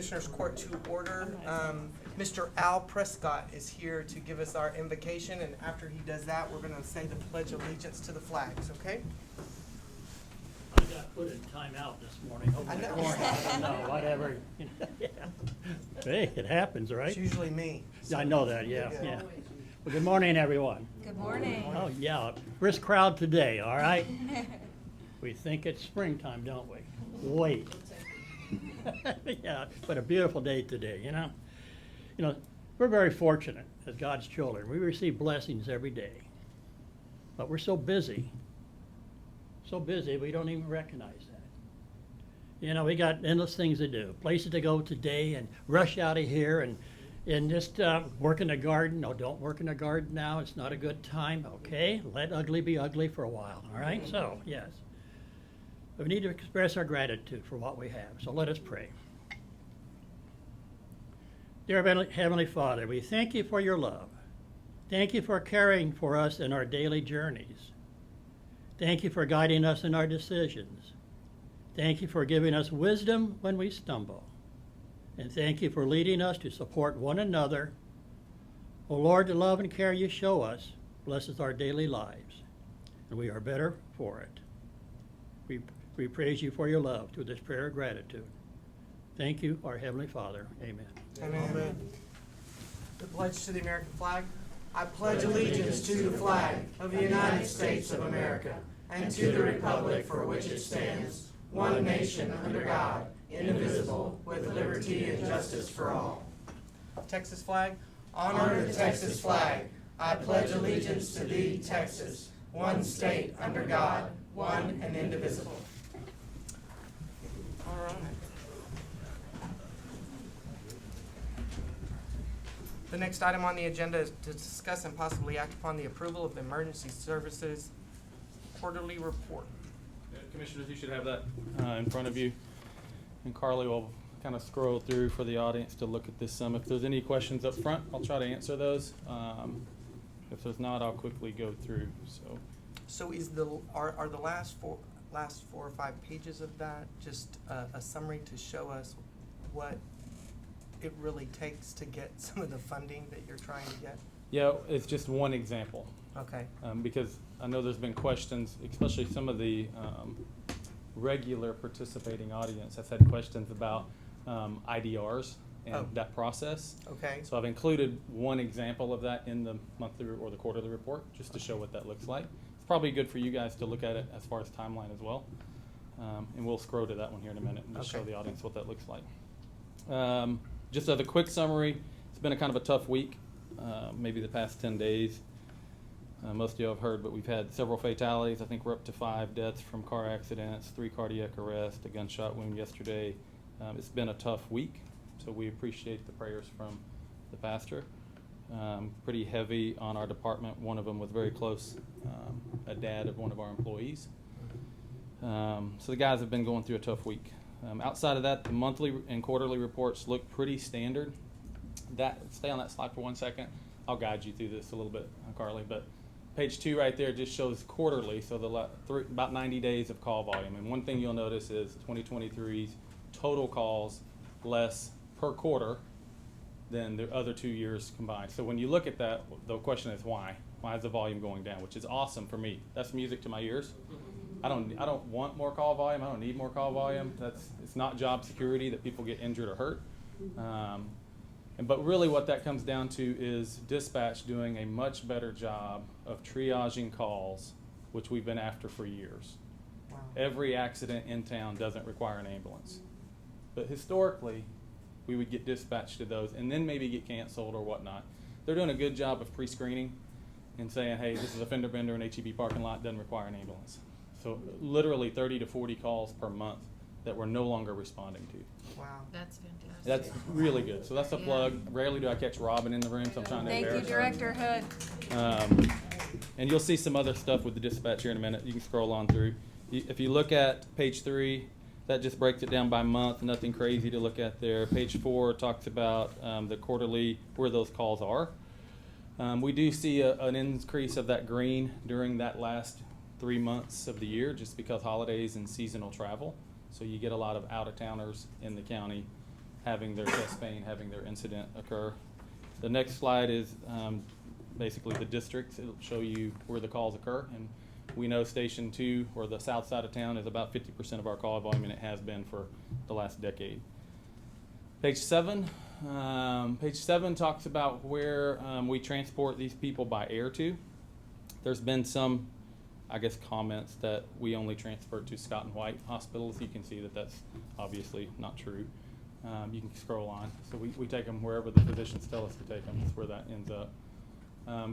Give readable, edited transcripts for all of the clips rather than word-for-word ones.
Commissioners Court to order. Mr. Al Prescott is here to give us our invocation, and after he does that, we're going to say the Pledge of Allegiance to the flags, okay? I got put in timeout this morning over I the know. corner. I don't know, whatever. Hey, it happens, right? It's usually me. Yeah, I know that, yeah. Yeah. Well, good morning, everyone. Good morning. Oh, yeah, brisk crowd today, all right? We think it's springtime, don't we? Wait. Yeah, but a beautiful day today, you know? You know, we're very fortunate as God's children. We receive blessings every day. But we're so busy we don't even recognize that. You know, we got endless things to do, places to go today and rush out of here and just work in the garden. No, don't work in the garden now. It's not a good time, okay? Let ugly be ugly for a while, all right? So, yes. But we need to express our gratitude for what we have. So let us pray. Dear Heavenly Father, we thank you for your love. Thank you for caring for us in our daily journeys. Thank you for guiding us in our decisions. Thank you for giving us wisdom when we stumble. And thank you for leading us to support one another. O Lord, the love and care you show us blesses our daily lives, and we are better for it. We praise you for your love through this prayer of gratitude. Thank you, our Heavenly Father. Amen. Amen. The pledge to the American flag. I pledge allegiance to the flag of the United States of America and to the republic for which it stands, one nation under God, indivisible, with liberty and justice for all. Texas flag. Honor the Texas flag. I pledge allegiance to thee, Texas, one state under God, one and indivisible. All right. The next item on the agenda is to discuss and possibly act upon the approval of the Emergency Services Quarterly Report. Commissioners, you should have that in front of you. And Carly will kind of scroll through for the audience to look at this some. If there's any questions up front, I'll try to answer those. If there's not, I'll quickly go through. So is are the last four or five pages of that just a summary to show us what it really takes to get some of the funding that you're trying to get? Yeah, it's just one example. Okay. Because I know there's been questions, especially some of the regular participating audience has had questions about IDRs and that process. Okay. So I've included one example of that in the monthly or the quarterly report just to show what that looks like. It's probably good for you guys to look at it as far as timeline as well. And we'll scroll to that one here in a minute and just show the audience what that looks like. Just as a quick summary, it's been a kind of a tough week, maybe the past 10 days. Most of you have heard, but we've had several fatalities. I think we're up to 5 deaths from car accidents, 3 cardiac arrests, a gunshot wound yesterday. It's been a tough week, so we appreciate the prayers from the pastor. Pretty heavy on our department. One of them was very close, a dad of one of our employees. So the guys have been going through a tough week. Outside of that, the monthly and quarterly reports look pretty standard. Stay on that slide for 1 second. I'll guide you through this a little bit, Carly, but page 2 right there just shows quarterly, so about 90 days of call volume. And one thing you'll notice is 2023's total calls less per quarter than the other 2 years combined. So when you look at that, the question is why? Why is the volume going down? Which is awesome for me. That's music to my ears. I don't want more call volume. I don't need more call volume. It's not job security that people get injured or hurt. But really what that comes down to is dispatch doing a much better job of triaging calls, which we've been after for years. Wow. Every accident in town doesn't require an ambulance. But historically, we would get dispatched to those and then maybe get canceled or whatnot. They're doing a good job of pre-screening and saying, hey, this is a fender bender in HEB parking lot, doesn't require an ambulance. So literally 30 to 40 calls per month that we're no longer responding to. Wow. That's fantastic. That's really good. So that's a plug. Rarely do I catch Robin in the room, so I'm trying to Thank you, embarrass her. Director Hood. And you'll see some other stuff with the dispatch here in a minute. You can scroll on through. If you look at page 3, that just breaks it down by month. Nothing crazy to look at there. Page 4 talks about the quarterly, where those calls are. We do see an increase of that green during that last 3 months of the year just because holidays and seasonal travel. So you get a lot of out-of-towners in the county having their chest pain, having their incident occur. The next slide is basically the districts. It'll show you where the calls occur, and we know Station 2, or the south side of town, is about 50% of our call volume, and it has been for the last decade. Page 7. Page 7 talks about where we transport these people by air to. There's been some, I guess, comments that we only transfer to Scott and White hospitals. You can see that that's obviously not true. You can scroll on. So we take them wherever the physicians tell us to take them. That's where that ends up.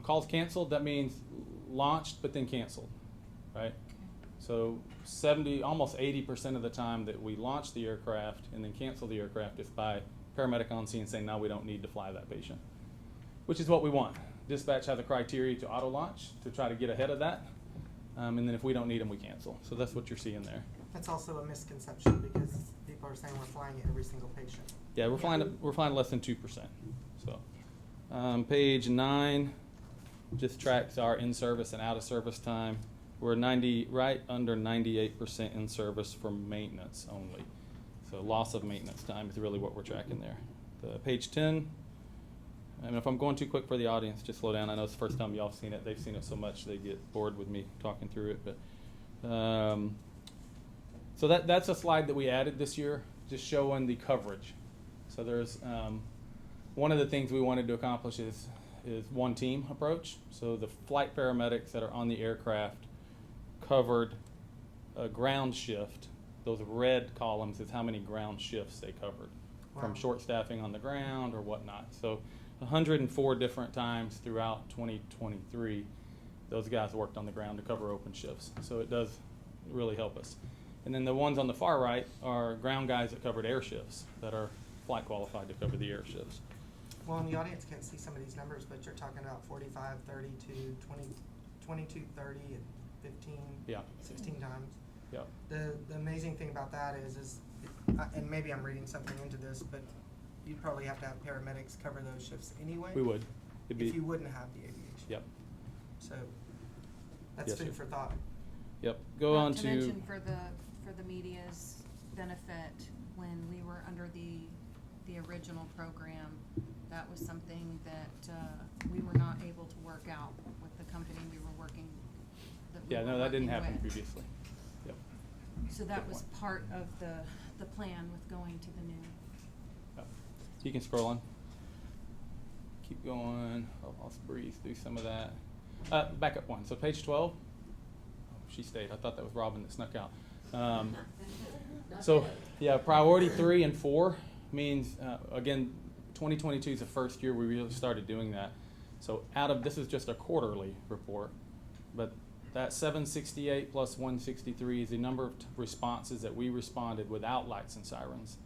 Calls canceled, that means launched but then canceled, right? So 70, almost 80% of the time that we launch the aircraft and then cancel the aircraft is by paramedic on scene saying, no, we don't need to fly that patient, which is what we want. Dispatch has a criteria to auto launch to try to get ahead of that. And then if we don't need them, we cancel. So that's what you're seeing there. That's also a misconception because people are saying we're flying every single patient. Yeah, we're flying less than 2%. So, page 9 just tracks our in-service and out-of-service time. We're right under 98% in service for maintenance only. So loss of maintenance time is really what we're tracking there. The page 10. And if I'm going too quick for the audience, just slow down. I know it's the first time y'all have seen it. They've seen it so much they get bored with me talking through it. But so that's a slide that we added this year, just showing the coverage. So there's one of the things we wanted to accomplish is one team approach. So the flight paramedics that are on the aircraft covered a ground shift. Those red columns is how many ground shifts they covered from short staffing on the ground or whatnot. So 104 different times throughout 2023, those guys worked on the ground to cover open shifts. So it does really help us. And then the ones on the far right are ground guys that covered air shifts that are flight qualified to cover the air shifts. Well, and the audience can't see some of these numbers, but you're talking about 45, 32, 20, 22, 30, and 15, 16 times. Yeah. The amazing thing about that is and maybe I'm reading something into this, but you'd probably have to have paramedics cover those shifts anyway. We would. If you wouldn't have the aviation. Yep. So that's Yes, food sir. for thought. Yep. Go on Not to mention for the media's benefit, when we were under the original program, that was something that we were not able to work out with the company we were working. that didn't happen with. previously. Yep. So that was part of the plan with going to the new. Yep. You can scroll on. Keep going. I'll breeze through some of that. Back up one. So page 12. Oh, she stayed. I thought that was Robin that snuck out. So yeah, priority 3 and 4 means, again, 2022 is the first year we really started doing that. So this is just a quarterly report, but that 768 plus 163 is the number of responses that we responded without lights and sirens.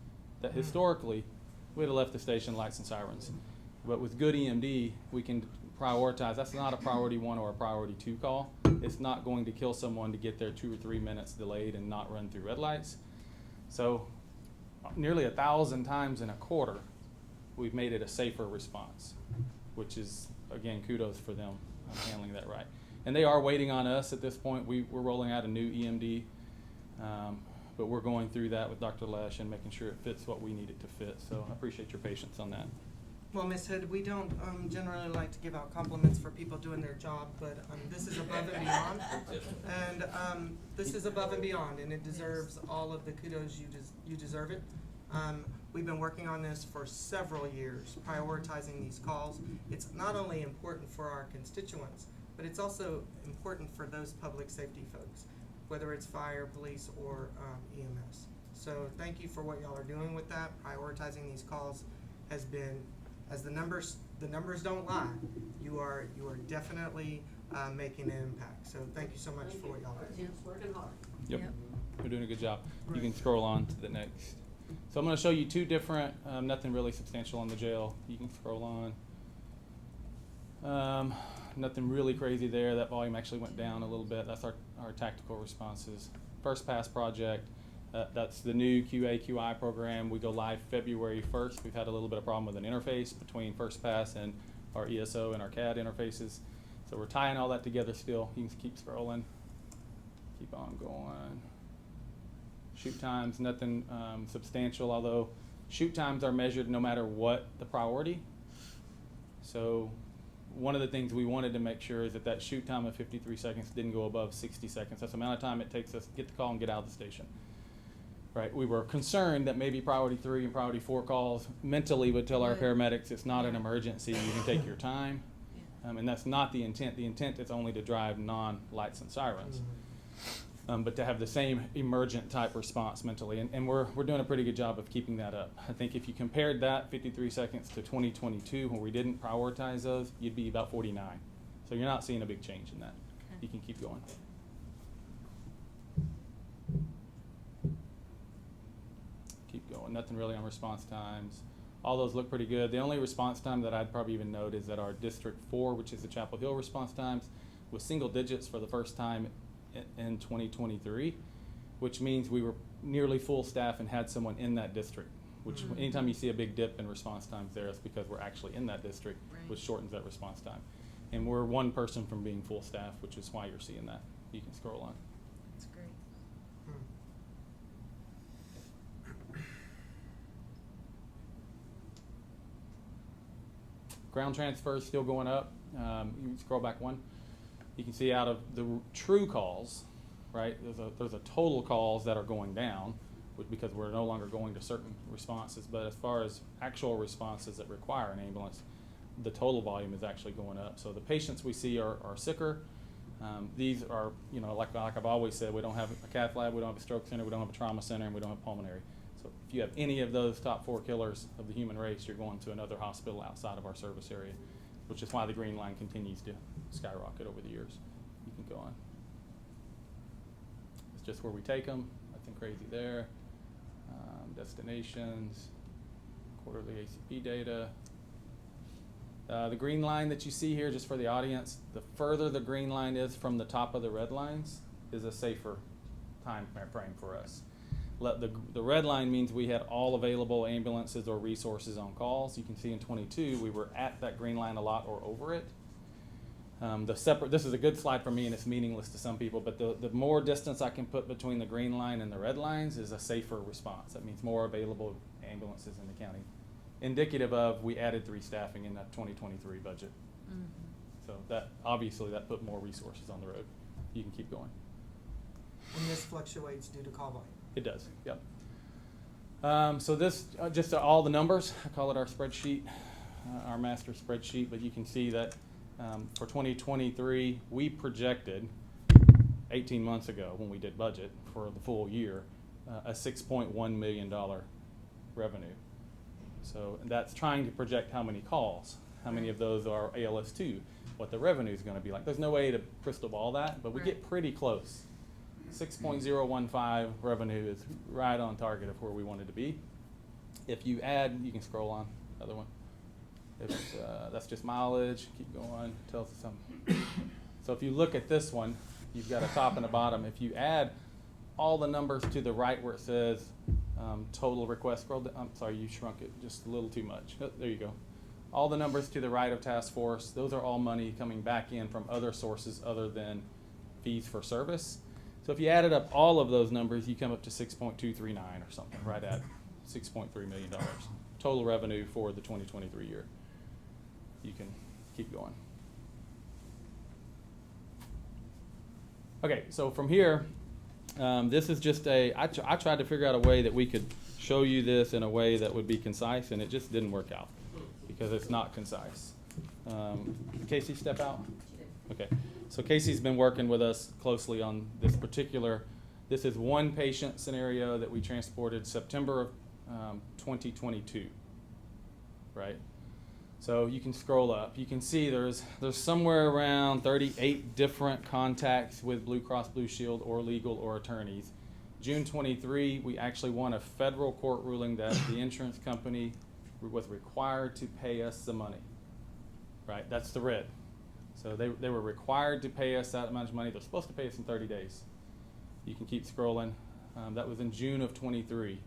That historically, we'd have left the station lights and sirens. But with good EMD, we can prioritize. That's not a priority 1 or a priority 2 call. It's not going to kill someone to get there 2 or 3 minutes delayed and not run through red lights. So nearly 1,000 times in a quarter, we've made it a safer response, which is, again, kudos for them handling that right. And they are waiting on us at this point. We're rolling out a new EMD, but we're going through that with Dr. Lesh and making sure it fits what we need it to fit. So I appreciate your patience on that. Well, Ms. Hood, we don't generally like to give out compliments for people doing their job, but this is above and beyond. And this is above and beyond, and it deserves all of the kudos. You deserve it. We've been working on this for several years, prioritizing these calls. It's not only important for our constituents, but it's also important for those public safety folks, whether it's fire, police, or EMS. So thank you for what y'all are doing with that. Prioritizing these calls has been, as the numbers don't lie, you are definitely making an impact. So thank you so much for what y'all do. Working hard. Yep. We're doing a good job. You can scroll on to the next. So I'm going to show you 2 different, nothing really substantial on the jail. You can scroll on. Nothing really crazy there. That volume actually went down a little bit. That's our tactical responses. First Pass project, that's the new QA/QI program. We go live February 1st. We've had a little bit of problem with an interface between First Pass and our ESO and our CAD interfaces. So we're tying all that together still. You can keep scrolling. Keep on going. Shoot times, nothing substantial, although Shoot times are measured no matter what the priority. So one of the things we wanted to make sure is that that shoot time of 53 seconds didn't go above 60 seconds. That's the amount of time it takes us to get the call and get out of the station. Right, we were concerned that maybe priority 3 and priority 4 calls mentally would tell our paramedics it's not an emergency, you can take your time. And that's not the intent. The intent is only to drive non-lights and sirens. But to have the same emergent type response mentally. And we're doing a pretty good job of keeping that up. I think if you compared that 53 seconds to 2022, when we didn't prioritize those, you'd be about 49. So you're not seeing a big change in that. You can keep going. Keep going. Nothing really on response times. All those look pretty good. The only response time that I'd probably even note is that our District 4, which is the Chapel Hill response times, was single digits for the first time in 2023, which means we were nearly full staff and had someone in that district, which anytime you see a big dip in response times there, it's because we're actually in that district, which shortens that response time. And we're one person from being full staff, which is why you're seeing that. You can scroll on. That's great. Ground transfers still going up. You can scroll back one. You can see out of the true calls, right, there's a total calls that are going down because we're no longer going to certain responses. But as far as actual responses that require an ambulance, the total volume is actually going up. So the patients we see are sicker. These are, like I've always said, we don't have a cath lab, we don't have a stroke center, we don't have a trauma center, and we don't have pulmonary. So if you have any of those top 4 killers of the human race, you're going to another hospital outside of our service area, which is why the green line continues to skyrocket over the years. You can go on. It's just where we take them. Nothing crazy there. Destinations, quarterly ACP data. The green line that you see here, just for the audience, the further the green line is from the top of the red lines is a safer time frame for us. The red line means we had all available ambulances or resources on calls. You can see in 22 we were at that green line a lot or over it. This is a good slide for me and it's meaningless to some people, but the more distance I can put between the green line and the red lines is a safer response. That means more available ambulances in the county. Indicative of we added 3 staffing in that 2023 budget. So that obviously that put more resources on the road. You can keep going. And this fluctuates due to call volume. It does, yep. So this, just all the numbers, I call it our spreadsheet, our master spreadsheet, but you can see that for 2023, we projected 18 months ago when we did budget for the full year, a $6.1 million revenue. So that's trying to project how many calls, how many of those are ALS2, what the revenue is going to be like. There's no way to crystal ball that, but we get pretty close. 6.015 revenue is right on target of where we wanted to be. If you add, you can scroll on, another one. That's just mileage, keep going, tells us something. So if you look at this one, you've got a top and a bottom. If you add all the numbers to the right where it says total request, I'm sorry, you shrunk it just a little too much. Oh, there you go. All the numbers to the right of task force, those are all money coming back in from other sources other than fees for service. So if you added up all of those numbers, you come up to 6.239 or something, right at $6.3 million total revenue for the 2023 year. You can keep going. Okay, so from here, this is just I tried to figure out a way that we could show you this in a way that would be concise, and it just didn't work out because it's not concise. Casey, step out. Okay, so Casey's been working with us closely on this particular. This is one patient scenario that we transported September of 2022, right? So you can scroll up. You can see there's somewhere around 38 different contacts with Blue Cross Blue Shield or legal or attorneys. June 23, we actually won a federal court ruling that the insurance company was required to pay us the money, right? That's the red. So they were required to pay us that amount of money. They're supposed to pay us in 30 days. You can keep scrolling. That was in June of 23.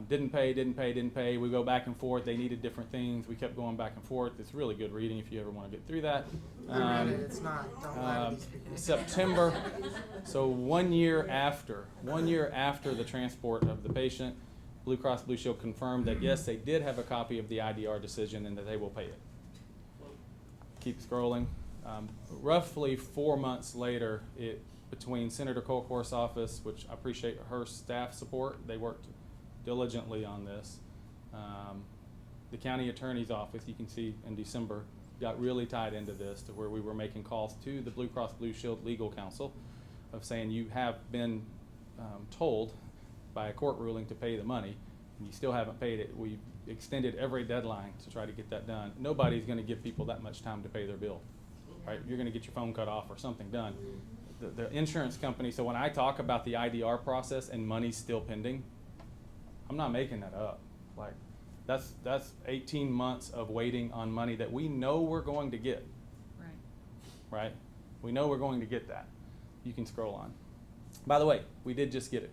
Didn't pay. We go back and forth. They needed different things. We kept going back and forth. It's really good reading if you ever want to get through that. I read it. It's not. Don't lie to these people. September. So 1 year after the transport of the patient, Blue Cross Blue Shield confirmed that yes, they did have a copy of the IDR decision and that they will pay it. Keep scrolling. Roughly 4 months later, between Senator Colcourt's office, which I appreciate her staff support, they worked diligently on this. The county attorney's office, you can see in December, got really tied into this to where we were making calls to the Blue Cross Blue Shield legal counsel of saying you have been told by a court ruling to pay the money, and you still haven't paid it. We've extended every deadline to try to get that done. Nobody's going to give people that much time to pay their bill, right? You're going to get your phone cut off or something done. The insurance company, so when I talk about the IDR process and money's still pending, I'm not making that up. Like, that's 18 months of waiting on money that we know we're going to get, right? We know we're going to get that. You can scroll on. By the way, we did just get it.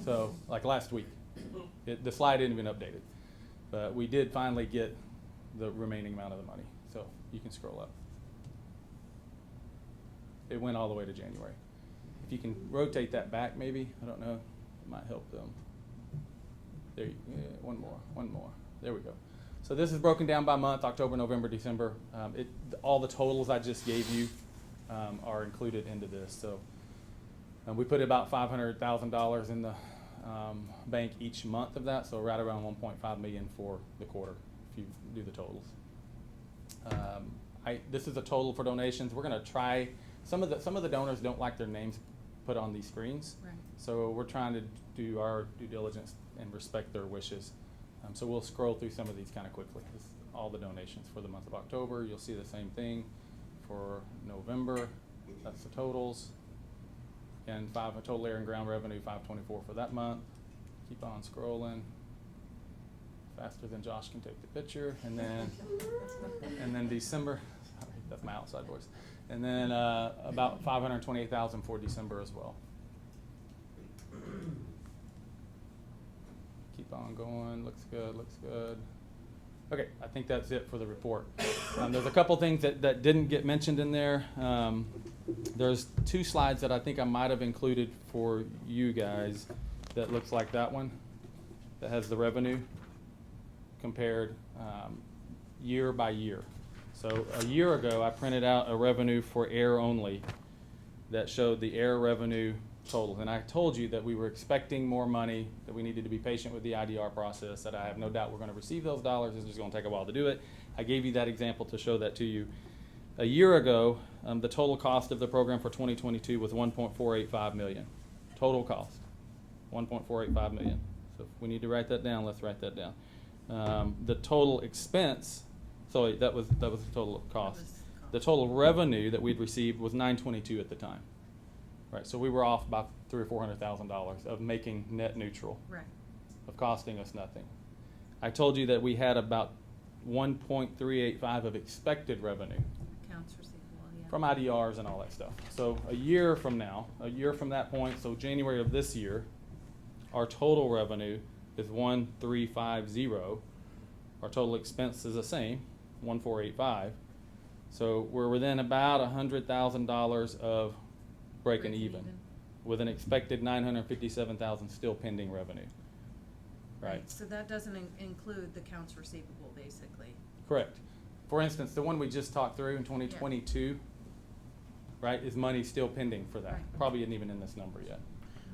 So, like last week. The slide isn't even updated. But we did finally get the remaining amount of the money. So, you can scroll up. It went all the way to January. If you can rotate that back maybe, I don't know, it might help them. There, one more. There we go. So this is broken down by month, October, November, December. All the totals I just gave you are included into this. So we put about $500,000 in the bank each month of that, so right around $1.5 million for the quarter if you do the totals. This is a total for donations. We're going to try. Some of the donors don't like their names put on these screens, Right. so we're trying to do our due diligence and respect their wishes. So we'll scroll through some of these kind of quickly. This is all the donations for the month of October. You'll see the same thing for November. That's the totals. And total air and ground revenue, $524 for that month. Keep on scrolling. Faster than Josh can take the picture. And then December, sorry, that's my outside voice. And then about $528,000 for December as well. Keep on going. Looks good. Okay, I think that's it for the report. There's a couple things that didn't get mentioned in there. There's 2 slides that I think I might have included for you guys that looks like that one, that has the revenue compared year by year. So a year ago, I printed out a revenue for air only that showed the air revenue total. And I told you that we were expecting more money, that we needed to be patient with the IDR process, that I have no doubt we're going to receive those dollars. It's just going to take a while to do it. I gave you that example to show that to you. A year ago, the total cost of the program for 2022 was $1.485 million. Total cost, $1.485 million. So if we need to write that down, let's write that down. The total expense, so that was the total cost. The total revenue that we'd received was $922 at the time. Right, so we were off about $300,000 or $400,000 of making net neutral, Right. of costing us nothing. I told you that we had about 1.385 of expected revenue Accounts receivable, yeah. from IDRs and all that stuff. So a year from that point, so January of this year, our total revenue is 1.350. Our total expense is the same, 1.485. So we're within about $100,000 of breaking even, with an expected $957,000 still pending revenue. Right. So that doesn't include the accounts receivable, basically. Correct. For instance, the one we just talked through in 2022, right, is money still pending for that. Right. Probably isn't even in this number yet.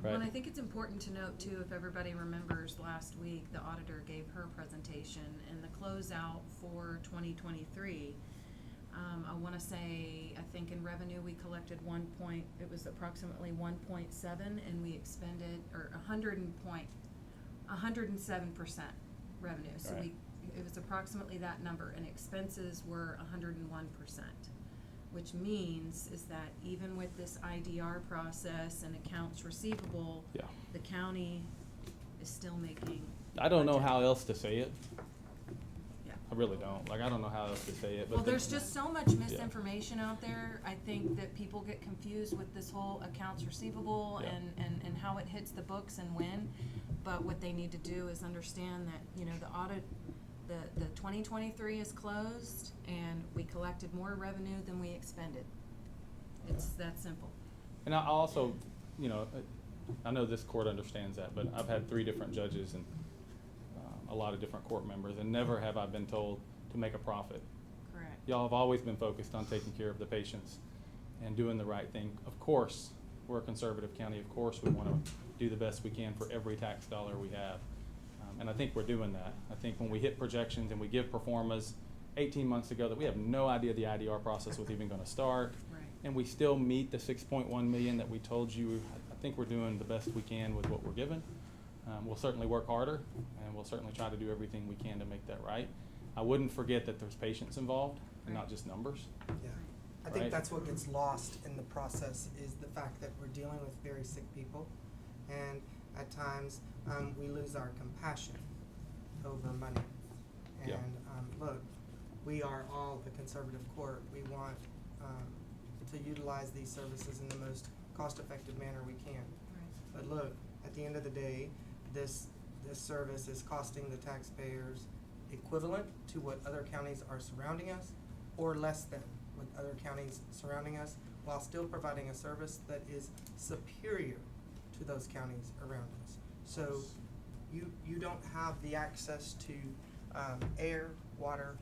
Right. Well, and I think it's important to note too, if everybody remembers last week, the auditor gave her presentation and the closeout for 2023. I want to say, I think in revenue we collected it was approximately 1.7, and we expended, or 107% revenue. So Right. it was approximately that number, and expenses were 101%, which means is that even with this IDR process and accounts receivable, Yeah. the county is still making. I don't know budget. how else to say it. Yeah. I really don't. Like, I don't know how else to say it. But Well, there's just so much misinformation out there. I think that people get confused with this whole accounts receivable Yeah. and how it hits the books and when. But what they need to do is understand that, you know, the audit, the 2023 is closed and we collected more revenue than we expended. It's that simple. And I also, you know, I know this court understands that, but I've had 3 different judges and a lot of different court members, and never have I been told to make a profit. Correct. Y'all have always been focused on taking care of the patients and doing the right thing. Of course, we're a conservative county. Of course, we want to do the best we can for every tax dollar we have. And I think we're doing that. I think when we hit projections and we give performas 18 months ago that we have no idea the IDR process was even going to start, Right. and we still meet the 6.1 million that we told you, I think we're doing the best we can with what we're given. We'll certainly work harder, and we'll certainly try to do everything we can to make that right. I wouldn't forget that there's patients involved, and not just numbers. Yeah. I think Right. that's what gets lost in the process is the fact that we're dealing with very sick people. And at times, we lose our compassion over money. And, Yeah. Look, we are all the conservative court. We want, to utilize these services in the most cost-effective manner we can. Right. But look, at the end of the day, this service is costing the taxpayers equivalent to what other counties are surrounding us, or less than what other counties surrounding us, while still providing a service that is superior to those counties around us. So you don't have the access to air, water,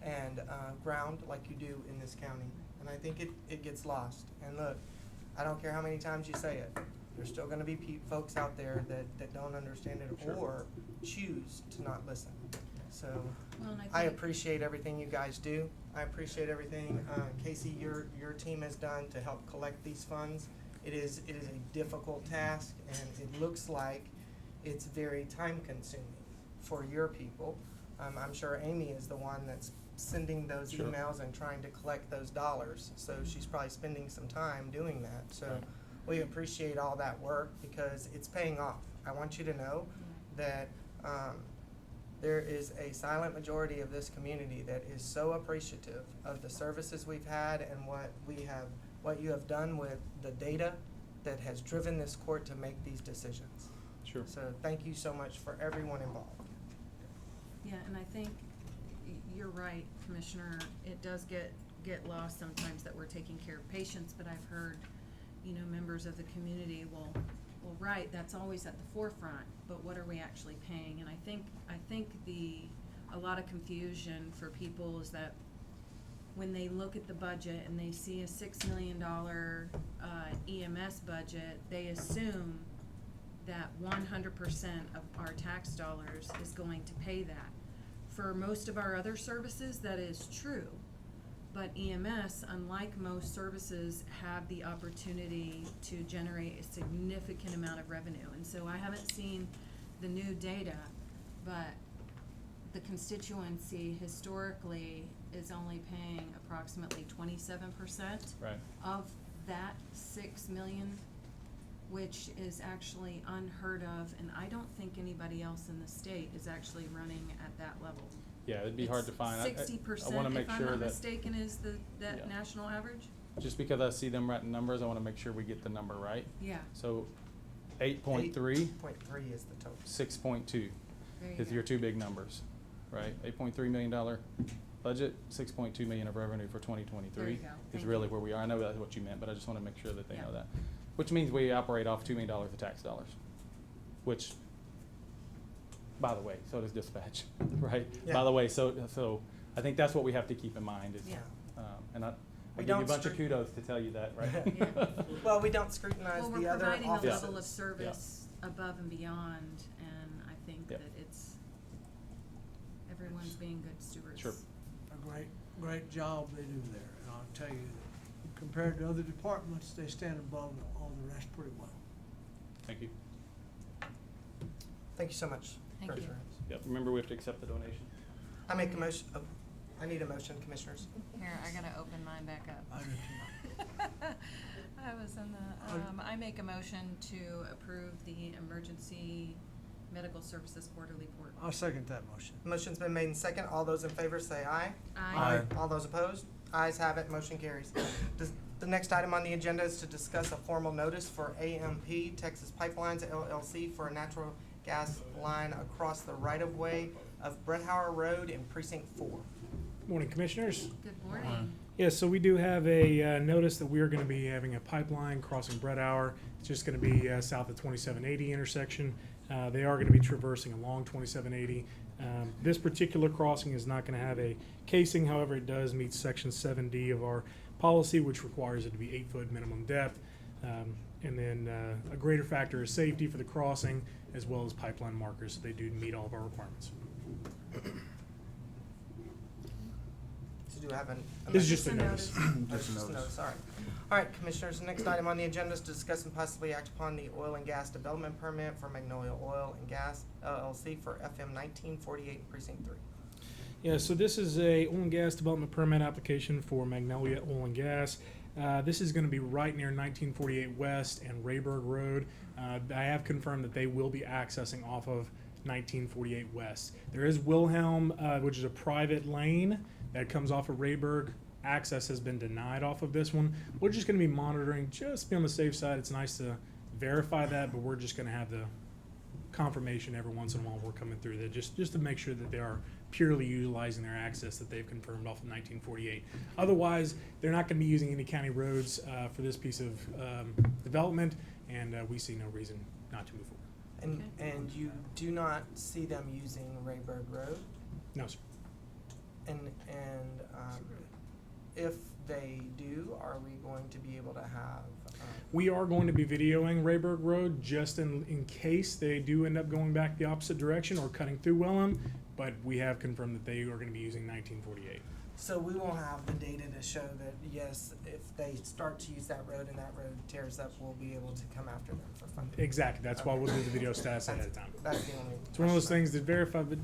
Yeah. and ground like you do in this county. And I think it gets lost. And look, I don't care how many times you say it, there's still gonna be folks out there that don't understand it Sure. or choose to not listen. So Well, and I think- appreciate everything you guys do. I appreciate everything, Casey, your team has done to help collect these funds. It is a difficult task, and it looks like it's very time consuming for your people. I'm sure Amy is the one that's sending those Sure. emails and trying to collect those dollars, so she's probably spending some time doing that. So Right. we appreciate all that work because it's paying off. I want you to know that there is a silent majority of this community that is so appreciative of the services we've had and what you have done with the data that has driven this court to make these decisions. Sure. So thank you so much for everyone involved. Yeah, and I think you're right, Commissioner. It does get lost sometimes that we're taking care of patients, but I've heard, members of the community, well, right, that's always at the forefront, but what are we actually paying? And I think a lot of confusion for people is that when they look at the budget and they see a $6 million EMS budget, they assume that 100% of our tax dollars is going to pay that. For most of our other services, that is true. But EMS, unlike most services, have the opportunity to generate a significant amount of revenue. And so I haven't seen the new data, but the constituency historically is only paying approximately 27% Right. of that 6 million, which is actually unheard of, and I don't think anybody else in the state is actually running at that level. Yeah, it'd be hard to find. I 60%, wanna make if I'm sure not that, mistaken, is that Yeah. national average? just because I see them writing numbers, I wanna make sure we get the number right. Yeah, So 8.3, 8.3 is the total. 6.2 there you is go. your 2 big numbers, right? $8.3 million budget, 6.2 million of revenue for 2023 There you go. is Thank really you. where we are. I know that's what you meant, but I just wanna make sure that they Yeah. know that. Which means we operate off $2 million of tax dollars, which, by the way, so does dispatch, right? Yeah. By the way, so I think that's what we have to keep in mind is, Yeah. and I We give you a don't bunch of screw- kudos to tell you that, right? Yeah. Well, we don't scrutinize Well, the we're other providing a offices. level of service above and beyond, and I think Yeah. that everyone's being good stewards. Sure. A great job they do there, and I'll tell you, compared to other departments, they stand above all the rest pretty well. Thank you. Thank you so much. Thank you. Treasurer. Yep, remember we have to accept the donation. I make a motion, I need a motion, Commissioners. Here, I gotta open mine back up. I do too. I was in the, I make a motion to approve the emergency medical services quarterly report. I'll second that motion. Motion's been made in second. All those in favor say aye. Aye. All those opposed? Ayes have it, motion carries. The next item on the agenda is to discuss a formal notice for AMP Texas Pipelines LLC for a natural gas line across the right-of-way of Brett Hauer Road in Precinct 4. Morning, Commissioners. Good morning. Yeah, so we do have a notice that we are going to be having a pipeline crossing Brett Hour. It's just going to be south of 2780 intersection. They are going to be traversing along 2780. This particular crossing is not going to have a casing, however, it does meet Section 7D of our policy, which requires it to be 8-foot minimum depth. And then a greater factor is safety for the crossing, as well as pipeline markers, so they do meet all of our requirements. So do you have an? This is just Just a a notice. Just a notice, all right. All right, Commissioners, the next item on the agenda is to discuss and possibly act upon the oil and gas development permit for Magnolia Oil and Gas LLC for FM 1948 Precinct 3. Yeah, so this is a oil and gas development permit application for Magnolia Oil and Gas. This is going to be right near 1948 West and Rayburg Road. I have confirmed that they will be accessing off of 1948 West. There is Wilhelm, which is a private lane that comes off of Rayburg. Access has been denied off of this one. We're just going to be monitoring, just be on the safe side. It's nice to verify that, but we're just going to have the confirmation every once in a while we're coming through that, just to make sure that they are purely utilizing their access that they've confirmed off of 1948. Otherwise, they're not going to be using any county roads for this piece of development, and we see no reason not to move forward. And you do not see them using Rayburg Road? No, sir. And if they do, are we going to be able to have? We are going to be videoing Rayburg Road just in case they do end up going back the opposite direction or cutting through Wilhelm, but we have confirmed that they are going to be using 1948. So we will have the data to show that, yes, if they start to use that road and that road tears up, we'll be able to come after them for funding. Exactly. That's why we'll do the video status ahead of time. That's the only. It's one of those question I- things that verify, but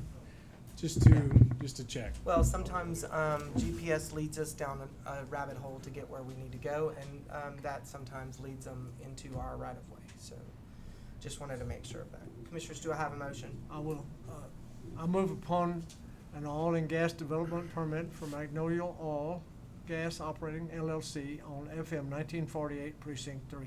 just to check. Well, sometimes GPS leads us down a rabbit hole to get where we need to go, and that sometimes leads them into our right of way. So, just wanted to make sure of that. Commissioners, do I have a motion? I will, I move upon an oil and gas development permit for Magnolia Oil Gas Operating LLC on FM 1948 Precinct 3.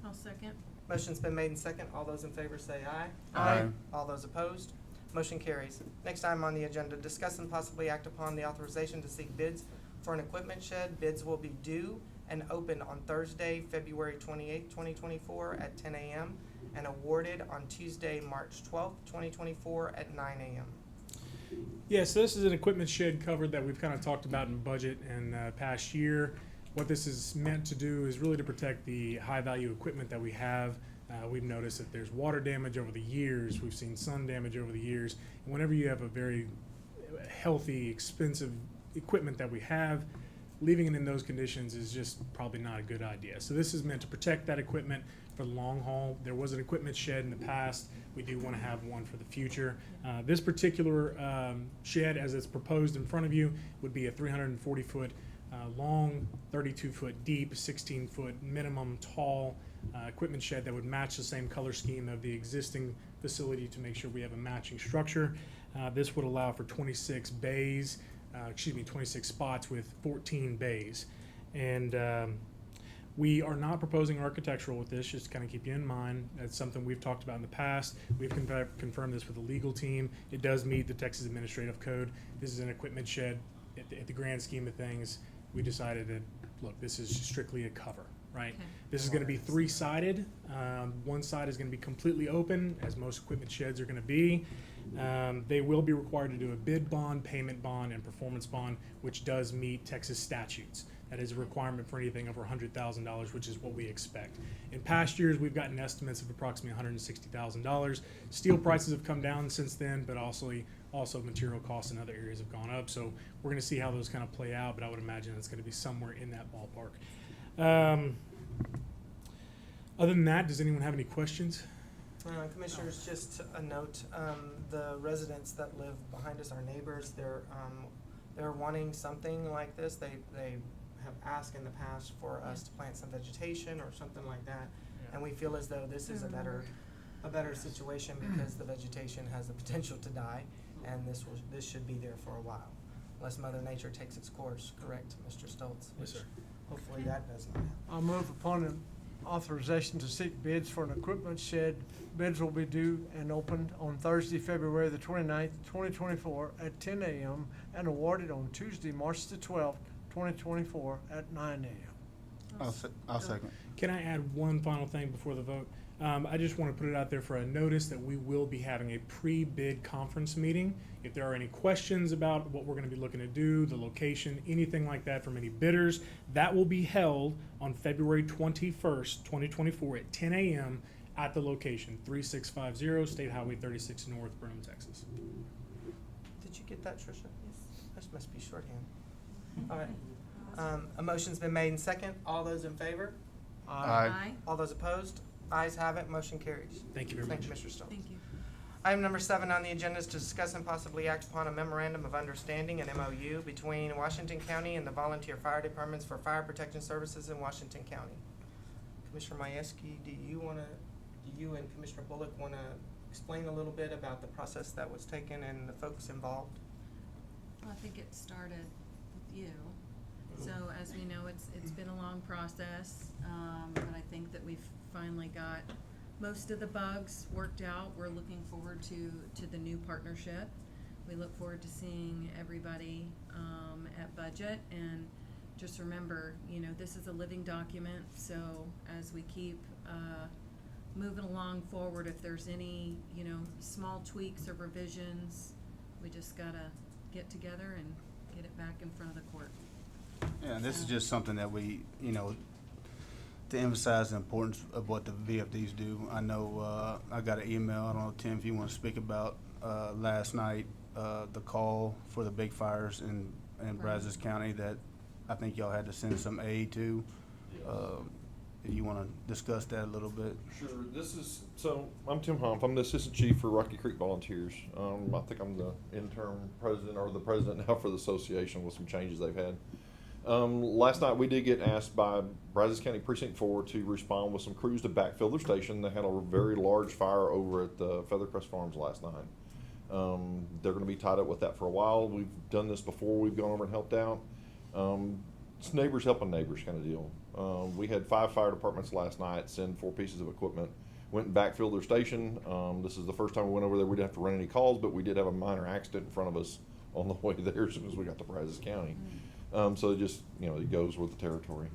I'll second. Motion's been made and second. All those in favor say aye. Aye. All those opposed? Motion carries. Next item on the agenda, discuss and possibly act upon the authorization to seek bids for an equipment shed. Bids will be due and open on Thursday, February 28th, 2024 at 10 a.m. and awarded on Tuesday, March 12th, 2024 at 9 a.m. Yeah, so this is an equipment shed covered that we've kind of talked about in budget and past year. What this is meant to do is really to protect the high value equipment that we have. We've noticed that there's water damage over the years. We've seen sun damage over the years. And whenever you have a very healthy, expensive equipment that we have, leaving it in those conditions is just probably not a good idea. So this is meant to protect that equipment for the long haul. There was an equipment shed in the past. We do want to have one for the future. This particular shed, as it's proposed in front of you, would be a 340-foot long, 32-foot deep, 16-foot minimum tall equipment shed that would match the same color scheme of the existing facility to make sure we have a matching structure. This would allow for 26 bays, 26 spots with 14 bays. And we are not proposing architectural with this, just to kind of keep you in mind. That's something we've talked about in the past. We've confirmed this with the legal team. It does meet the Texas Administrative Code. This is an equipment shed. At the grand scheme of things, we decided that, look, this is strictly a cover, right? Okay. This is going to be three-sided. One side is going to be completely open, as most equipment sheds are going to be. They will be required to do a bid bond, payment bond, and performance bond, which does meet Texas statutes. That is a requirement for anything over $100,000, which is what we expect. In past years, we've gotten estimates of approximately $160,000. Steel prices have come down since then, but also material costs in other areas have gone up. So we're going to see how those kind of play out, but I would imagine it's going to be somewhere in that ballpark. Other than that, does anyone have any questions? Commissioners, just a note, the residents that live behind us, our neighbors, they're wanting something like this. They have asked in the past for us to plant some vegetation or something like that. And we feel as though this is a better situation because the vegetation has the potential to die, and this should be there for a while, unless Mother Nature takes its course, correct, Mr. Stoltz? Yes, sir. Hopefully that does not happen. I move upon an authorization to seek bids for an equipment shed. Bids will be due and opened on Thursday, February the 29th, 2024 at 10 a.m. and awarded on Tuesday, March the 12th, 2024 at 9 a.m. I'll second. Can I add one final thing before the vote? I just want to put it out there for a notice that we will be having a pre-bid conference meeting. If there are any questions about what we're going to be looking to do, the location, anything like that from any bidders, that will be held on February 21st, 2024 at 10 a.m. at the location, 3650 State Highway 36 North, Brenham, Texas. Did you get that, Tricia? Yes. This must be shorthand. All right. A motion's been made and second. All those in favor? Aye. All those opposed? Ayes have it, motion carries. Thank you very Thank much. you, Mr. Stone. Thank you. Item number 7 on the agenda is to discuss and possibly act upon a memorandum of understanding, an MOU, between Washington County and the volunteer fire departments for fire protection services in Washington County. Commissioner Majewski, do you and Commissioner Bullock want to explain a little bit about the process that was taken and the folks involved? Well, I think it started with you. So as we know, it's been a long process, but I think that we've finally got most of the bugs worked out. We're looking forward to the new partnership. We look forward to seeing everybody at budget, and just remember, this is a living document, so as we keep moving along forward, if there's any, small tweaks or revisions, we just gotta get together and get it back in front of the court. Yeah, and this is just something that we, to emphasize the importance of what the VFDs do. I know, I got an email, I don't know, Tim, if you want to speak about, last night, the call for the big fires in Brazos County that I think y'all had to send some aid to. If you want to discuss that a little bit. Sure, I'm Tim Humph. I'm the assistant chief for Rocky Creek Volunteers. I think I'm the interim president or the president now for the association with some changes they've had. Last night we did get asked by Brazos County Precinct 4 to respond with some crews to backfill their station. They had a very large fire over at the Feathercrest Farms last night. They're going to be tied up with that for a while. We've done this before. We've gone over and helped out. It's neighbors helping neighbors kind of deal. We had 5 fire departments last night send 4 pieces of equipment, went and backfilled their station. This is the first time we went over there. We didn't have to run any calls, but we did have a minor accident in front of us on the way there as soon as we got to Brazos County. So it just, it goes with the territory.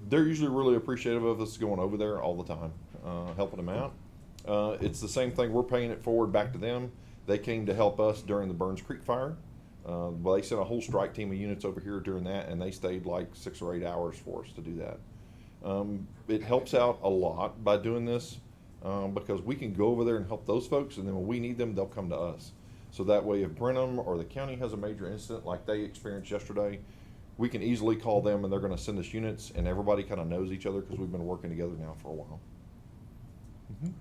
They're usually really appreciative of us going over there all the time, helping them out. It's the same thing. We're paying it forward back to them. They came to help us during the Burns Creek fire. Well, they sent a whole strike team of units over here during that, and they stayed like 6 or 8 hours for us to do that. It helps out a lot by doing this because we can go over there and help those folks, and then when we need them, they'll come to us. So that way, if Brenham or the county has a major incident like they experienced yesterday, we can easily call them, and they're going to send us units, and everybody kind of knows each other because we've been working together now for a while. Mm-hmm.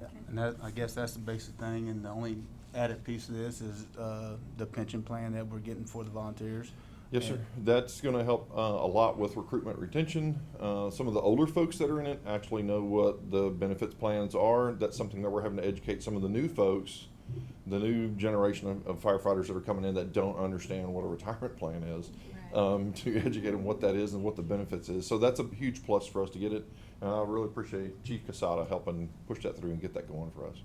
Yeah, and that, I guess that's the basic thing, and the only added piece of this is the pension plan that we're getting for the volunteers. Yes, sir. That's going to help a lot with recruitment retention. Some of the older folks that are in it actually know what the benefits plans are. That's something that we're having to educate some of the new folks, the new generation of firefighters that are coming in that don't understand what a retirement plan is, Right. to educate them what that is and what the benefits is. So that's a huge plus for us to get it. And I really appreciate Chief Casada helping push that through and get that going for us.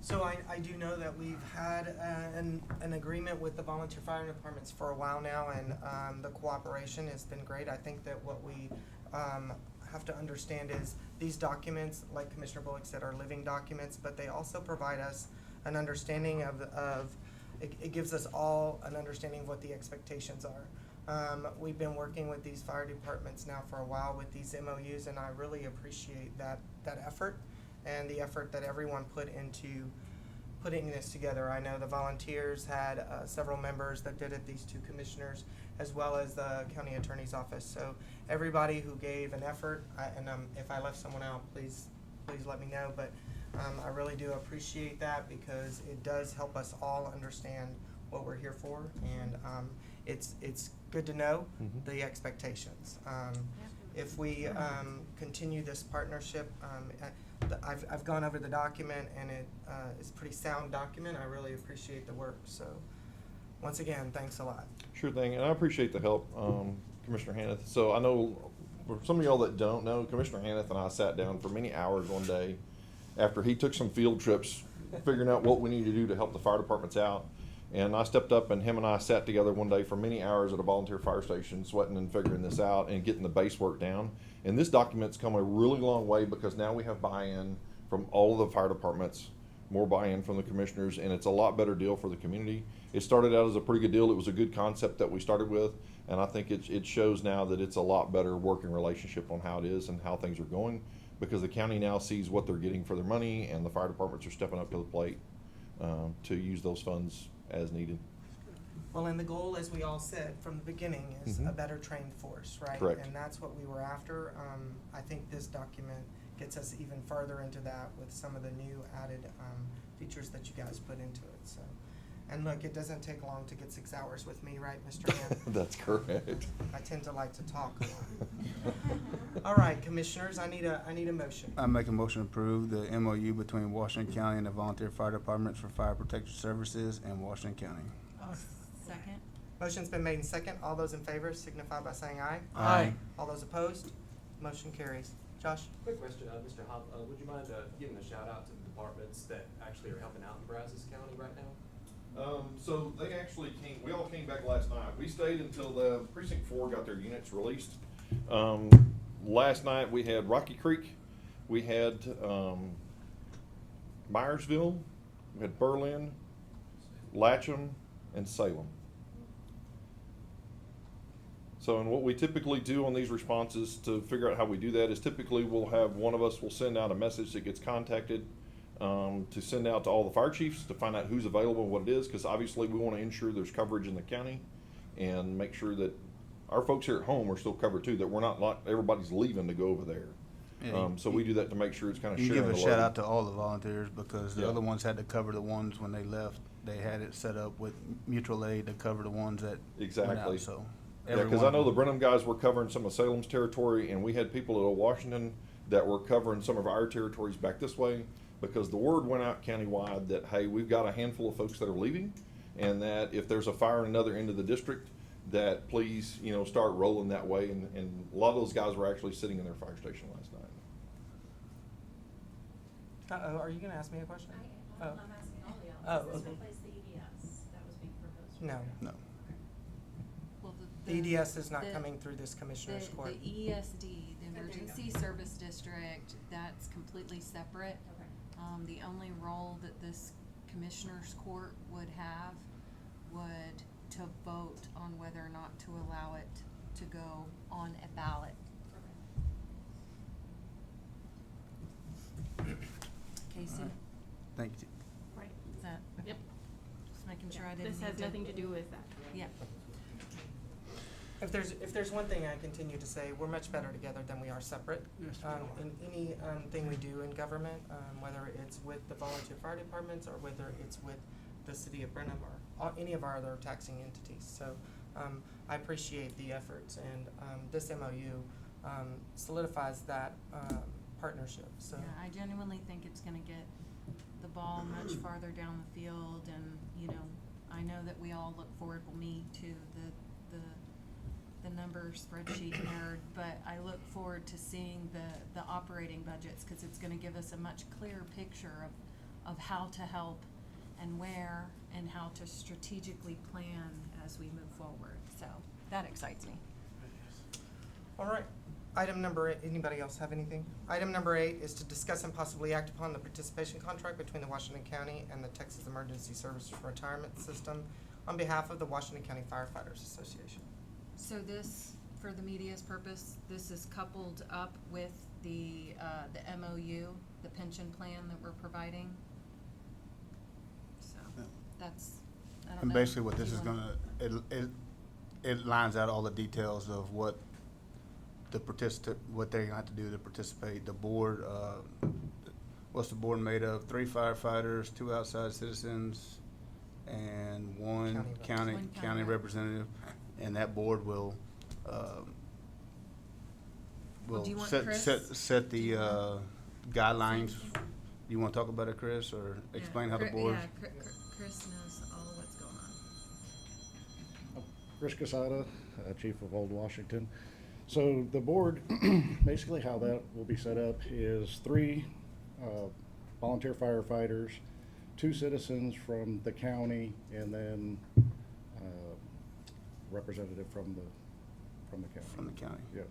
So I do know that we've had an agreement with the volunteer fire departments for a while now, and the cooperation has been great. I think that what we have to understand is these documents, like Commissioner Bullock said, are living documents, but they also provide us an understanding of it gives us all an understanding of what the expectations are. We've been working with these fire departments now for a while with these MOUs, and I really appreciate that effort and the effort that everyone put into putting this together. I know the volunteers had several members that did it, these 2 commissioners, as well as the county attorney's office. So everybody who gave an effort, if I left someone out, please let me know. But I really do appreciate that because it does help us all understand what we're here for, and it's good to know the expectations. If we continue this partnership, I've gone over the document, and it is a pretty sound document. I really appreciate the work. So once again, thanks a lot. Sure thing, and I appreciate the help, Commissioner Hanneth. So I know, for some of y'all that don't know, Commissioner Hanneth and I sat down for many hours one day after he took some field trips figuring out what we need to do to help the fire departments out. And I stepped up, and him and I sat together one day for many hours at a volunteer fire station, sweating and figuring this out and getting the base work down. And this document's come a really long way because now we have buy-in from all of the fire departments, more buy-in from the commissioners, and it's a lot better deal for the community. It started out as a pretty good deal. It was a good concept that we started with, and I think it shows now that it's a lot better working relationship on how it is and how things are going, because the county now sees what they're getting for their money, and the fire departments are stepping up to the plate to use those funds as needed. Well, and the goal, as we all said from the beginning, is a better trained force, right? Correct. And that's what we were after. I think this document gets us even further into that with some of the new added features that you guys put into it. So, and look, it doesn't take long to get 6 hours with me, right, Mr. Ham? That's correct. I tend to like to talk a lot. All right, commissioners, I need a motion. I make a motion to approve the MOU between Washington County and the Volunteer Fire Departments for Fire Protection Services in Washington County. Second? Motion's been made in second. All those in favor signify by saying aye. Aye. All those opposed, motion carries. Josh? Quick question, Mr. Hop, would you mind giving a shout out to the departments that actually are helping out in Brazos County right now? So they actually we all came back last night. We stayed until the Precinct 4 got their units released. Last night we had Rocky Creek, we had Myersville, we had Berlin, Latcham, and Salem. So, and what we typically do on these responses to figure out how we do that is typically we'll have one of us will send out a message that gets contacted to send out to all the fire chiefs to find out who's available and what it is, because obviously we want to ensure there's coverage in the county and make sure that our folks here at home are still covered too, that we're not like everybody's leaving to go over there. Yeah, So we do that to make sure it's kind of You sharing give a the shout load. out to all the volunteers because the Yeah. other ones had to cover the ones when they left. They had it set up with mutual aid to cover the ones that went Exactly. out, so. Yeah, because everyone- I know the Brenham guys were covering some of Salem's territory, and we had people at Washington that were covering some of our territories back this way, because the word went out countywide that, hey, we've got a handful of folks that are leaving, and that if there's a fire in another end of the district, that please, start rolling that way, and a lot of those guys were actually sitting in their fire station last night. Uh-oh, are you gonna ask me a question? I'm Oh. asking all y'all. Oh, Does this okay. replace the EDS that was being proposed? No. No. Well, The EDS is not the- coming through this commissioner's court. The ESD, the there you go. Emergency Service District, that's completely separate. Okay. The only role that this commissioner's court would have would to vote on whether or not to allow it to go on a ballot. Casey, Thank you. Right. is that, Yep. just making sure I didn't. This has need nothing to do with that. Yeah. If there's one thing I continue to say, we're much better together than we are separate. Yes, we are. In any thing we do in government, whether it's with the volunteer fire departments or whether it's with the city of Brenham or any of our other taxing entities. So I appreciate the efforts, and this MOU solidifies that partnership. So Yeah, I genuinely think it's gonna get the ball much farther down the field, and, I know that we all look forward, well, me too, the number spreadsheet nerd, but I look forward to seeing the operating budgets, cause it's gonna give us a much clearer picture of how to help and where, and how to strategically plan as we move forward, so that excites me. all right. Item number 8, anybody else have anything? Item number 8 is to discuss and possibly act upon the participation contract between the Washington County and the Texas Emergency Services Retirement System on behalf of the Washington County Firefighters Association. So this, for the media's purpose, this is coupled up with the MOU, the pension plan that we're providing. So, Yeah. that's, I don't And know basically what if this you is wanna- it lines out all the details of what what they're gonna have to do to participate. The board, what's the board made of? 3 firefighters, 2 outside citizens, and one County One county county rep. representative. And that board will Well, do you want set, Chris? set the, guidelines. You wanna talk about it, Chris, or Yeah, explain how the Chri- board? Yeah, Chris knows all of what's going on. Chris Casada, Chief of Old Washington. So the board, basically how that will be set up is 3 volunteer firefighters, 2 citizens from the county, and then representative from the county. From the county. Yep,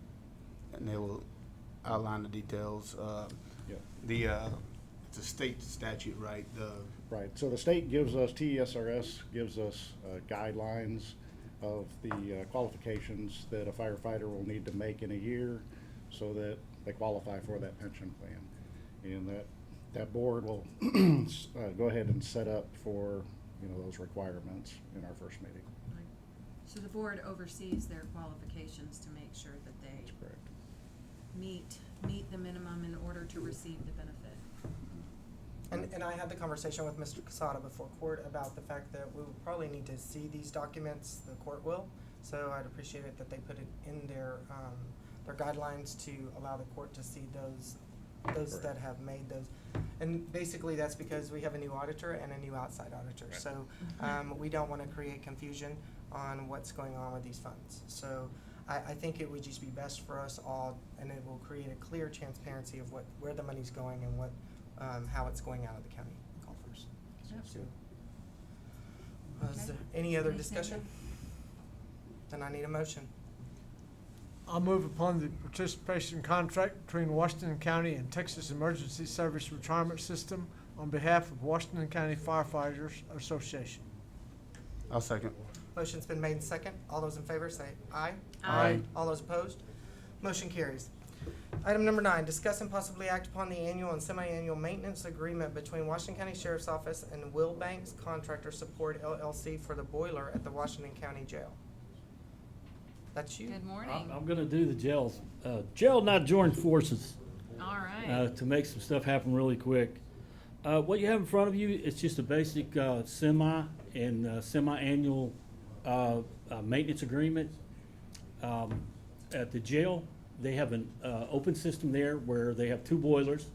And they will outline the details. yep. It's a state statute, right? Right, so the state gives us, TESRS gives us guidelines of the qualifications that a firefighter will need to make in a year so that they qualify for that pension plan. And that board will go ahead and set up for, those requirements in our first meeting. Right. So the board oversees their qualifications to make sure that they That's correct. meet the minimum in order to receive the benefit. And I had the conversation with Mr. Casada before court about the fact that we will probably need to see these documents, the court will. So I'd appreciate it that they put it in their guidelines to allow the court to see those that have made those. And basically that's because we have a new auditor and a new outside auditor. Right. So we don't want to create confusion on what's going on with these funds. So I think it would just be best for us all, and it will create a clear transparency of where the money's going and how it's going out of the county coffers. Yep. So, is Okay. there any other Any discussion? second? Then I need a motion. I'll move upon the participation contract between Washington County and Texas Emergency Service Retirement System on behalf of Washington County Firefighters Association. I'll second. Motion's been made and second. All those in favor say aye. Aye. All those opposed? Motion carries. Item number 9, discuss and possibly act upon the annual and semi-annual maintenance agreement between Washington County Sheriff's Office and Will Banks Contractor Support LLC for the boiler at the Washington County Jail. That's you. Good morning. I'm gonna do the jails. Jail and I joined forces All right. to make some stuff happen really quick. What you have in front of you is just a basic semi-annual maintenance agreement. At the jail, they have an open system there where they have 2 boilers.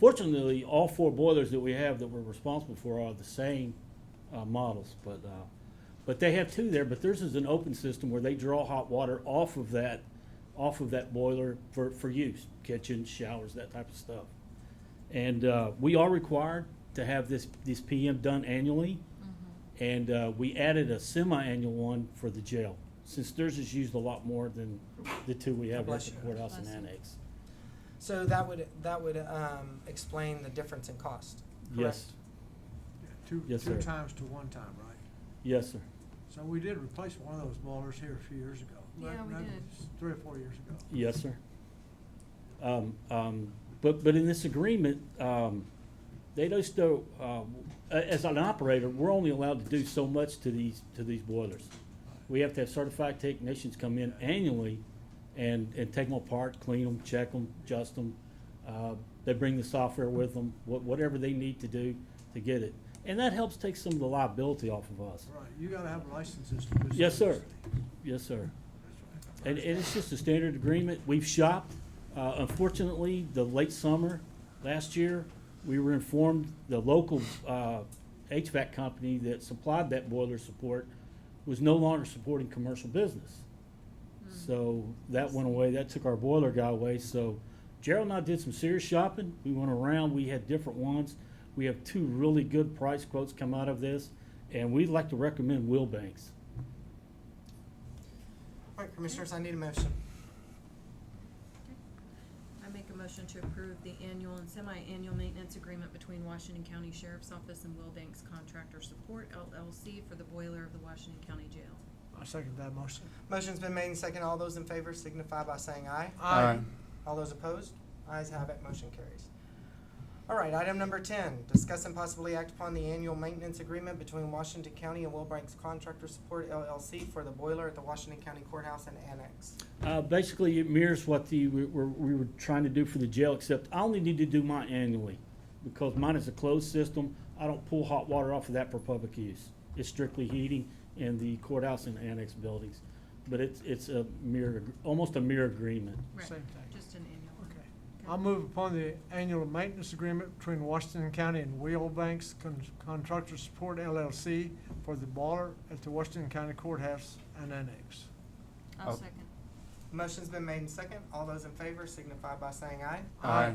Fortunately, all 4 boilers that we have that we're responsible for are the same models, but they have 2 there. But theirs is an open system where they draw hot water off of that boiler for use, kitchen, showers, that type of stuff. And we are required to have this PM done annually, and we added a semi-annual one for the jail, since theirs is used a lot more than the 2 we have at Bless the you. courthouse and Bless you. annex. So that would explain the difference in cost. Yes, Two Yes, sir. times to 1 time, right? yes, sir. So we did replace one of those boilers here a few years ago. Yeah, we That did. was 3 or 4 years ago. Yes, sir. But in this agreement, they just don't, as an operator, we're only allowed to do so much to these boilers. We have to have certified technicians come in annually and take them apart, clean them, check them, adjust them. They bring the software with them, whatever they need to do to get it. And that helps take some of the liability off of us. Right, you gotta have licenses to do Yes, sir. service. Yes, sir. That's right. And it's just a standard agreement. We've shopped. Unfortunately, the late summer last year, we were informed the local HVAC company that supplied that boiler support was no longer supporting commercial business. So that went away. That took our boiler guy away. So Gerald and I did some serious shopping. We went around. We had different ones. We have 2 really good price quotes come out of this, and we'd like to recommend Will Banks. All right, Commissioners, I need a motion. I make a motion to approve the annual and semi-annual maintenance agreement between Washington County Sheriff's Office and Will Banks Contractor Support LLC for the boiler of the Washington County Jail. I second that motion. Motion's been made and second. All those in favor signify by saying aye. Aye. All those opposed? Ayes have it, motion carries. All right, item number 10, discuss and possibly act upon the annual maintenance agreement between Washington County and Will Banks Contractor Support LLC for the boiler at the Washington County Courthouse and Annex. Basically, it mirrors what we were trying to do for the jail, except I only need to do mine annually, because mine is a closed system. I don't pull hot water off of that for public use. It's strictly heating in the courthouse and annex buildings. But it's a almost a mirror agreement. Right. Same thing. Just an annual. Okay. I'll move upon the annual maintenance agreement between Washington County and Will Banks Contractor Support LLC for the boiler at the Washington County Courthouse and Annex. I'll second. Motion's been made and second. All those in favor signify by saying aye. Aye.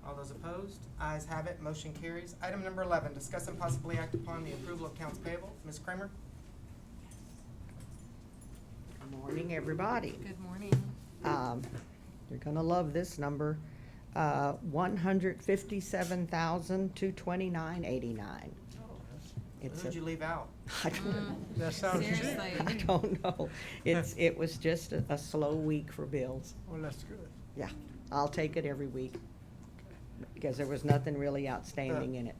All those opposed? Ayes have it, motion carries. Item number 11, discuss and possibly act upon the approval of accounts payable. Ms. Kramer? Good morning, everybody. Good morning. You're gonna love this number. 157,229.89. It's Who'd you leave out? I don't, That sounds cheap. Seriously. I don't know. It was just a slow week for bills. Well, that's good. Yeah, I'll take it every week. Because there was nothing really outstanding in it.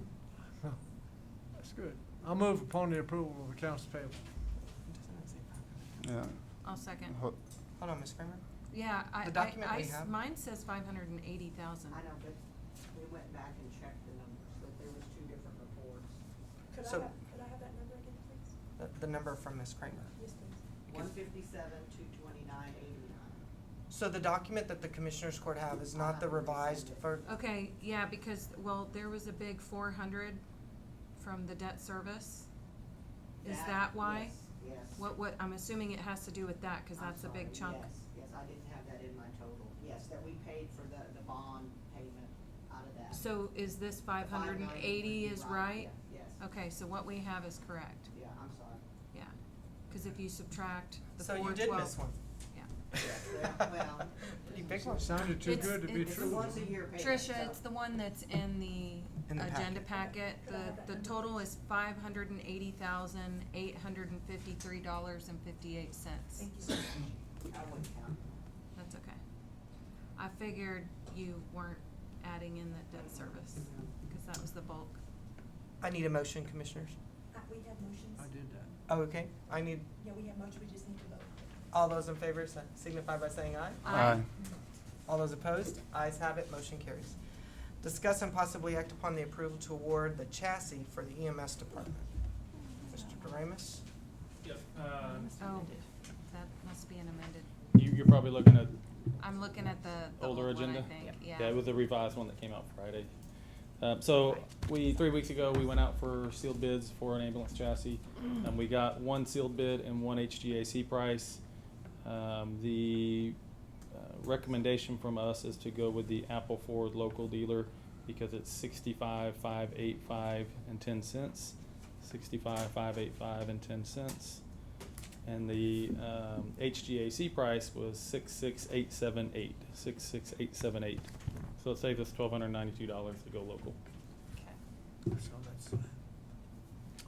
That's good. I'll move upon the approval of accounts payable. Yeah. I'll second. Ho- Hold on, Ms. Kramer. Yeah, The document we have? mine says 580,000. I know, but we went back and checked the numbers, but there was two different reports. Could So- I have that number again, please? The number from Ms. Kramer. Yes, please. 157,229.89. So the document that the Commissioners Court have is not the revised for, Okay, yeah, because, well, there was a big 400 from the debt service. Is that why? Yes. What, I'm assuming it has to do with that, cause that's a big chunk. Yes, I didn't have that in my total. Yes, that we paid for the bond payment out of that. So is this 580 is right? Yes, Okay, so what we have is correct, yeah, I'm sorry. yeah. Cause if you subtract the so 412. you did miss one. Yeah. Well, Pretty big one. Sounded too It's- good to be it's- it's a true. once a year payment. Tricia, so- it's the one that's in the In the agenda packet. The total is $580,853.58. Thank you so much. I wouldn't count. That's okay. I figured you weren't adding in the debt service, cause that was the bulk. I need a motion, Commissioners. We have motions. I did that. Oh, okay. I need, Yeah, we have motion, we just need to vote. all those in favor signify by saying aye. Aye. All those opposed? Ayes have it, motion carries. Discuss and possibly act upon the approval to award the chassis for the EMS department. Mr. Doremus? Yes. Oh, that must be an amended. You're probably looking at I'm looking at the older old one, I agenda? think, Yeah, it was a revised one that came out Friday. So 3 weeks ago, we went out for sealed bids for an ambulance chassis. And we got one sealed bid and one HGAC price. The recommendation from us is to go with the Apple Ford local dealer because it's $65,585.10. $65,585.10. And the HGAC price was $66,878. $66,878. So it saves us $1,292 to go local. Okay. So that's,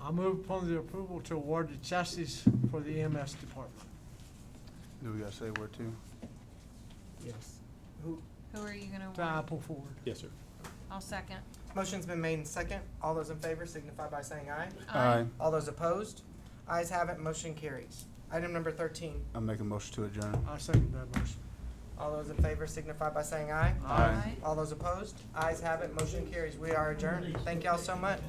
I'll move upon the approval to award the chassis for the EMS department. Do we gotta say where to? Yes. Who are you gonna To award? Apple Ford. Yes, sir. I'll second. Motion's been made and second. All those in favor signify by saying aye. Aye. All those opposed? Ayes have it, motion carries. Item number 13. I make a motion to adjourn. I second that motion. All those in favor signify by saying aye. Aye. All those opposed? Ayes have it, motion carries. We are adjourned. Thank y'all so much.